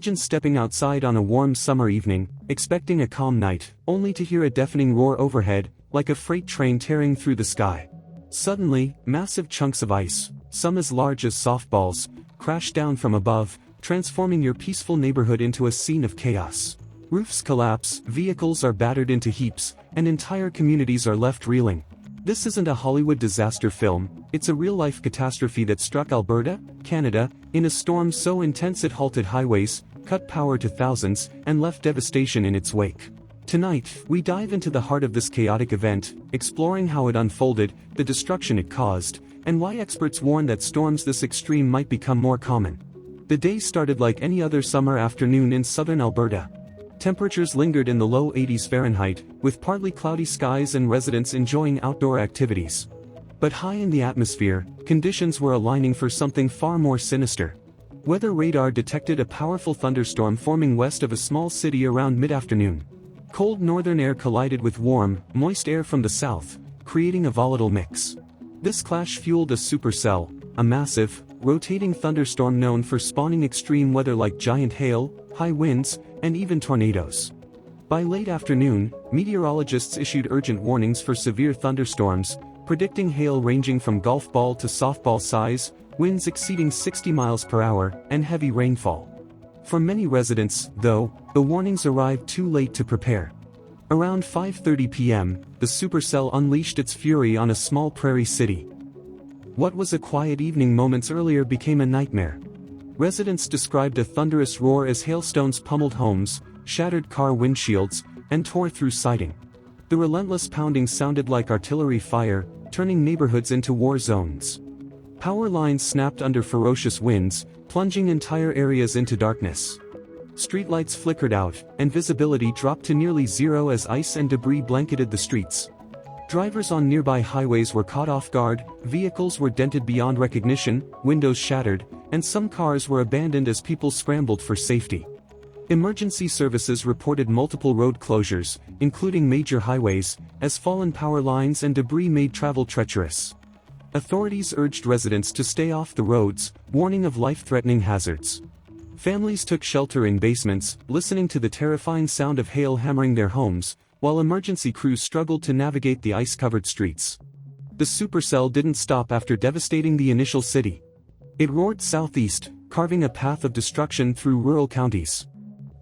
Imagine stepping outside on a warm summer evening, expecting a calm night, only to hear a deafening roar overhead, like a freight train tearing through the sky. Suddenly, massive chunks of ice, some as large as softballs, crash down from above, transforming your peaceful neighborhood into a scene of chaos. Roofs collapse, vehicles are battered into heaps, and entire communities are left reeling. This isn't a Hollywood disaster film, it's a real-life catastrophe that struck Alberta, Canada, in a storm so intense it halted highways, cut power to thousands, and left devastation in its wake. Tonight, we dive into the heart of this chaotic event, exploring how it unfolded, the destruction it caused, and why experts warn that storms this extreme might become more common. The day started like any other summer afternoon in southern Alberta. Temperatures lingered in the low 80s Fahrenheit, with partly cloudy skies and residents enjoying outdoor activities. But high in the atmosphere, conditions were aligning for something far more sinister. Weather radar detected a powerful thunderstorm forming west of a small city around mid-afternoon. Cold northern air collided with warm, moist air from the south, creating a volatile mix. This clash fueled a supercell, a massive, rotating thunderstorm known for spawning extreme weather like giant hail, high winds, and even tornadoes. By late afternoon, meteorologists issued urgent warnings for severe thunderstorms, predicting hail ranging from golf ball to softball size, winds exceeding 60 miles per hour, and heavy rainfall. For many residents, though, the warnings arrived too late to prepare. Around 5:30 p.m., the supercell unleashed its fury on a small prairie city. What was a quiet evening moments earlier became a nightmare. Residents described a thunderous roar as hailstones pummeled homes, shattered car windshields, and tore through siding. The relentless pounding sounded like artillery fire, turning neighborhoods into war zones. Power lines snapped under ferocious winds, plunging entire areas into darkness. Streetlights flickered out, and visibility dropped to nearly zero as ice and debris blanketed the streets. Drivers on nearby highways were caught off guard, vehicles were dented beyond recognition, windows shattered, and some cars were abandoned as people scrambled for safety. Emergency services reported multiple road closures, including major highways, as fallen power lines and debris made travel treacherous. Authorities urged residents to stay off the roads, warning of life-threatening hazards. Families took shelter in basements, listening to the terrifying sound of hail hammering their homes, while emergency crews struggled to navigate the ice-covered streets. The supercell didn't stop after devastating the initial city. It roared southeast, carving a path of destruction through rural counties.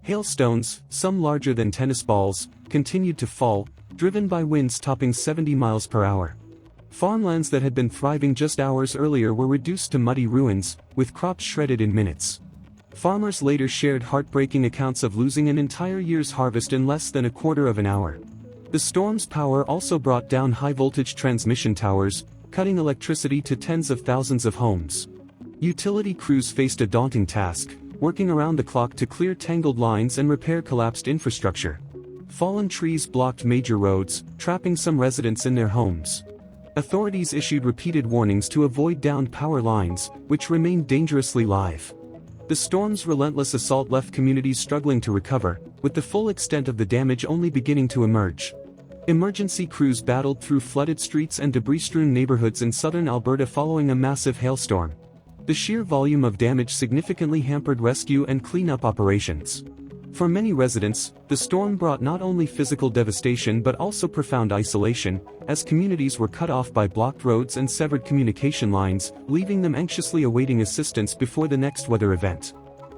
Hailstones, some larger than tennis balls, continued to fall, driven by winds topping 70 miles per hour. Farmlands that had been thriving just hours earlier were reduced to muddy ruins, with crops shredded in minutes. Farmers later shared heartbreaking accounts of losing an entire year's harvest in less than a quarter of an hour. The storm's power also brought down high-voltage transmission towers, cutting electricity to tens of thousands of homes. Utility crews faced a daunting task, working around the clock to clear tangled lines and repair collapsed infrastructure. Fallen trees blocked major roads, trapping some residents in their homes. Authorities issued repeated warnings to avoid downed power lines, which remained dangerously live. The storm's relentless assault left communities struggling to recover, with the full extent of the damage only beginning to emerge. Emergency crews battled through flooded streets and debris-strewn neighborhoods in southern Alberta following a massive hailstorm. The sheer volume of damage significantly hampered rescue and cleanup operations. For many residents, the storm brought not only physical devastation but also profound isolation, as communities were cut off by blocked roads and severed communication lines, leaving them anxiously awaiting assistance before the next weather event.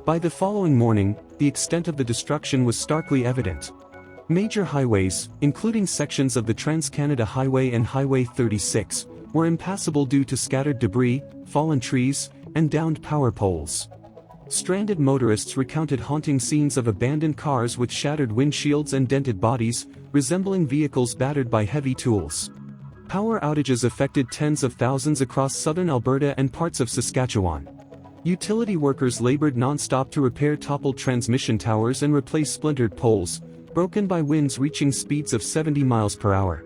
By the following morning, the extent of the destruction was starkly evident. Major highways, including sections of the Trans-Canada Highway and Highway 36, were impassable due to scattered debris, fallen trees, and downed power poles. Stranded motorists recounted haunting scenes of abandoned cars with shattered windshields and dented bodies, resembling vehicles battered by heavy tools. Power outages affected tens of thousands across southern Alberta and parts of Saskatchewan. Utility workers labored non-stop to repair toppled transmission towers and replace splintered poles, broken by winds reaching speeds of 70 miles per hour.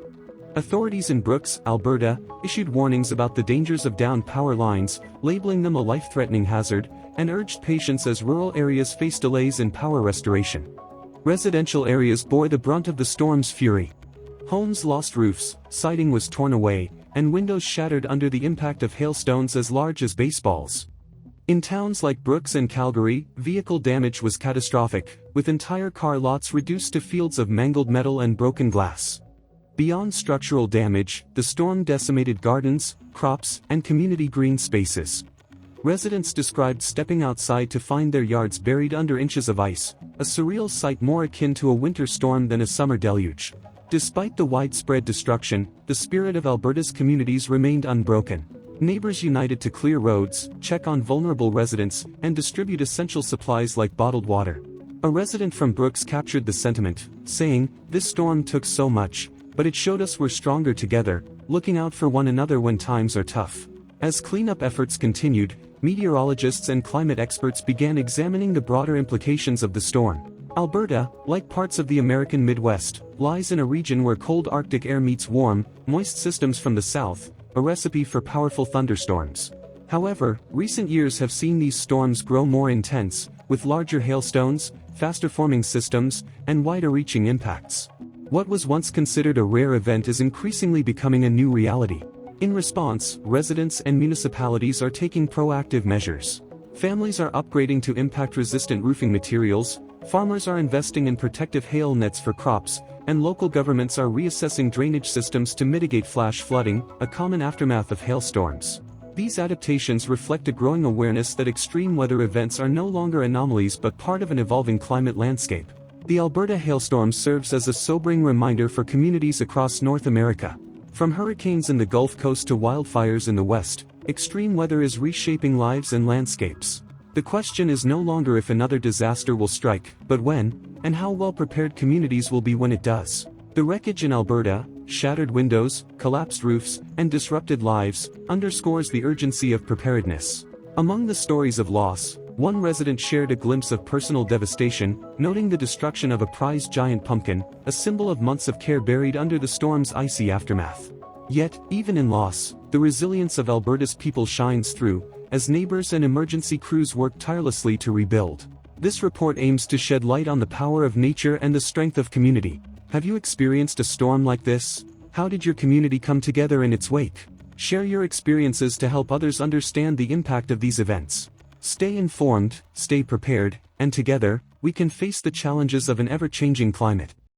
Authorities in Brooks, Alberta, issued warnings about the dangers of downed power lines, labeling them a life-threatening hazard, and urged patience as rural areas face delays in power restoration. Residential areas bore the brunt of the storm's fury. Homes lost roofs, siding was torn away, and windows shattered under the impact of hailstones as large as baseballs. In towns like Brooks and Calgary, vehicle damage was catastrophic, with entire car lots reduced to fields of mangled metal and broken glass. Beyond structural damage, the storm decimated gardens, crops, and community green spaces. Residents described stepping outside to find their yards buried under inches of ice, a surreal sight more akin to a winter storm than a summer deluge. Despite the widespread destruction, the spirit of Alberta's communities remained unbroken. Neighbors united to clear roads, check on vulnerable residents, and distribute essential supplies like bottled water. A resident from Brooks captured the sentiment, saying, "This storm took so much, but it showed us we're stronger together, looking out for one another when times are tough." As cleanup efforts continued, meteorologists and climate experts began examining the broader implications of the storm. Alberta, like parts of the American Midwest, lies in a region where cold Arctic air meets warm, moist systems from the south, a recipe for powerful thunderstorms. However, recent years have seen these storms grow more intense, with larger hailstones, faster-forming systems, and wider-reaching impacts. What was once considered a rare event is increasingly becoming a new reality. In response, residents and municipalities are taking proactive measures. Families are upgrading to impact-resistant roofing materials, farmers are investing in protective hail nets for crops, and local governments are reassessing drainage systems to mitigate flash flooding, a common aftermath of hailstorms. These adaptations reflect a growing awareness that extreme weather events are no longer anomalies but part of an evolving climate landscape. The Alberta hailstorm serves as a sobering reminder for communities across North America. From hurricanes in the Gulf Coast to wildfires in the West, extreme weather is reshaping lives and landscapes. The question is no longer if another disaster will strike, but when, and how well prepared communities will be when it does. The wreckage in Alberta, shattered windows, collapsed roofs, and disrupted lives, underscores the urgency of preparedness. Among the stories of loss, one resident shared a glimpse of personal devastation, noting the destruction of a prized giant pumpkin, a symbol of months of care buried under the storm's icy aftermath. Yet, even in loss, the resilience of Alberta's people shines through, as neighbors and emergency crews work tirelessly to rebuild. This report aims to shed light on the power of nature and the strength of community. Have you experienced a storm like this? How did your community come together in its wake? Share your experiences to help others understand the impact of these events. Stay informed, stay prepared, and together, we can face the challenges of an ever-changing climate.